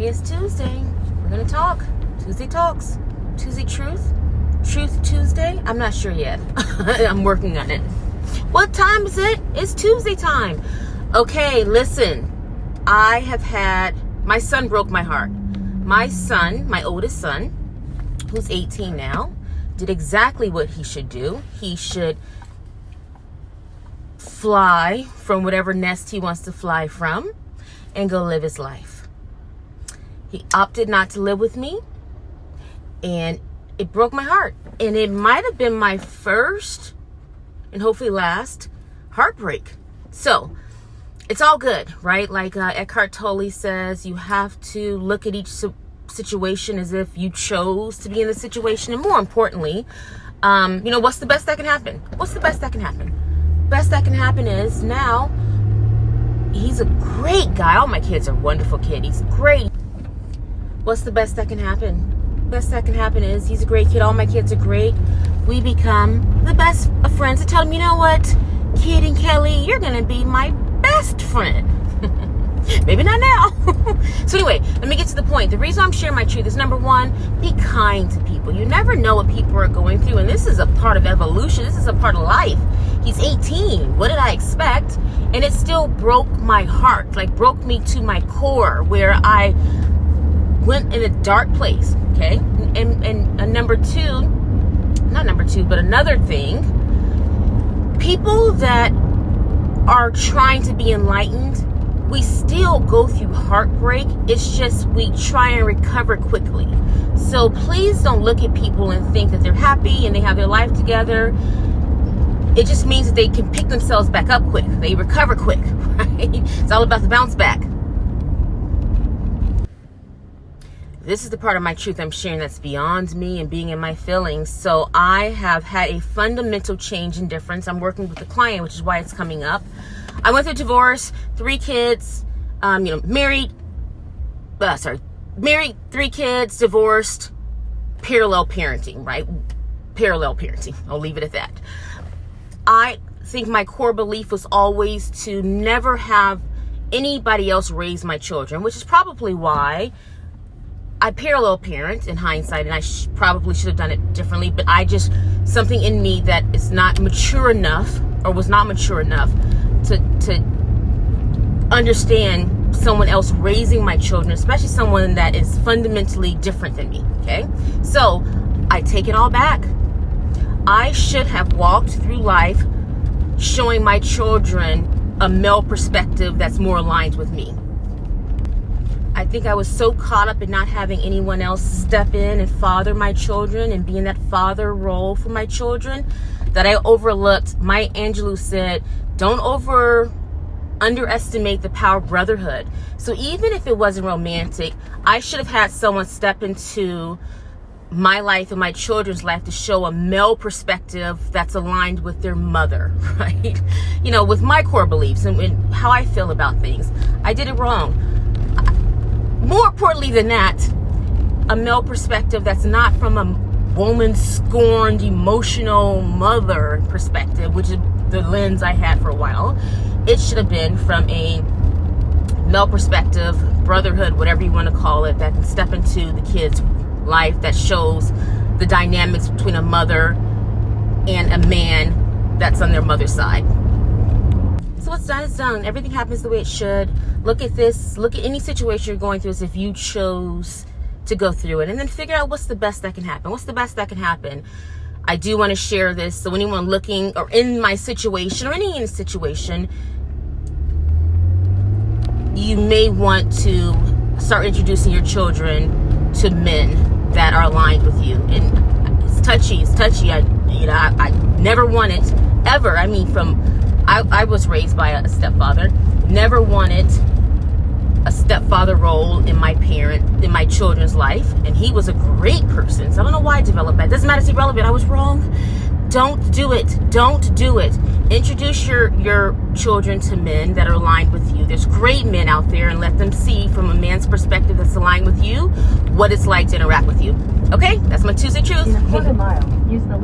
Hey, it's Tuesday. We're going to talk. Tuesday Talks. Tuesday Truth. Truth Tuesday? I'm not sure yet. I'm working on it. What time is it? It's Tuesday time. Okay, listen. I have had... My son broke my heart. My son, my oldest son, who's 18 now, did exactly what he should do. He should fly from whatever nest he wants to fly from and go live his life. He opted not to live with me, and it broke my heart. And it might have been my first and hopefully last heartbreak. So it's all good, right? Like Eckhart Tolle says, you have to look at each situation as if you chose to be in the situation. And more importantly, what's the best that can happen? What's the best that can happen? Best that can happen is now he's a great guy. All my kids are wonderful kids. He's great. What's the best that can happen? Best that can happen is he's a great kid. All my kids are great. We become the best of friends. I tell him, you know what, Kid and Kelly, you're going to be my best friend. Maybe not now. So anyway, let me get to the point. The reason I'm sharing my truth is, number one, be kind to people. You never know what people are going through. And this is a part of evolution. This is a part of life. He's 18. What did I expect? And it still broke my heart, like broke me to my core, where I went in a dark place. Okay. And number two, not number two, but another thing, people that are trying to be enlightened, we still go through heartbreak. It's just we try and recover quickly. So please don't look at people and think that they're happy and they have their life together. It just means that they can pick themselves back up quick. They recover quick, right? It's all about the bounce back. This is the part of my truth I'm sharing that's beyond me and being in my feelings. So I have had a fundamental change in difference. I'm working with a client, which is why it's coming up. I went through divorce, 3 kids, married, 3 kids, divorced, parallel parenting, right? Parallel parenting. I'll leave it at that. I think my core belief was always to never have anybody else raise my children, which is probably why I parallel parent in hindsight, and I probably should have done it differently, but something in me that is not mature enough, or was not mature enough to understand someone else raising my children, especially someone that is fundamentally different than me, okay? So I take it all back. I should have walked through life showing my children a male perspective that's more aligned with me. I think I was so caught up in not having anyone else step in and father my children and be in that father role for my children that I overlooked. Maya Angelou said, don't underestimate the power of brotherhood. So even if it wasn't romantic, I should have had someone step into my life and my children's life to show a male perspective that's aligned with their mother, right? With my core beliefs and how I feel about things. I did it wrong. More importantly than that, a male perspective that's not from a woman-scorned, emotional mother perspective, which is the lens I had for a while. It should have been from a male perspective, brotherhood, whatever you want to call it, that can step into the kid's life, that shows the dynamics between a mother and a man that's on their mother's side. So what's done is done. Everything happens the way it should. Look at this. Look at any situation you're going through as if you chose to go through it. And then figure out what's the best that can happen. What's the best that can happen? I do want to share this. So anyone looking or in my situation or any situation, you may want to start introducing your children to men that are aligned with you. And it's touchy. I never wanted ever. I was raised by a stepfather. Never wanted a stepfather role in my children's life. And he was a great person. So I don't know why I developed that. Doesn't matter, it's irrelevant. I was wrong. Don't do it. Don't do it. Introduce your children to men that are aligned with you. There's great men out there, and let them see from a man's perspective that's aligned with you what it's like to interact with you. Okay? That's my Tuesday Truth. In a quarter mile, use the left.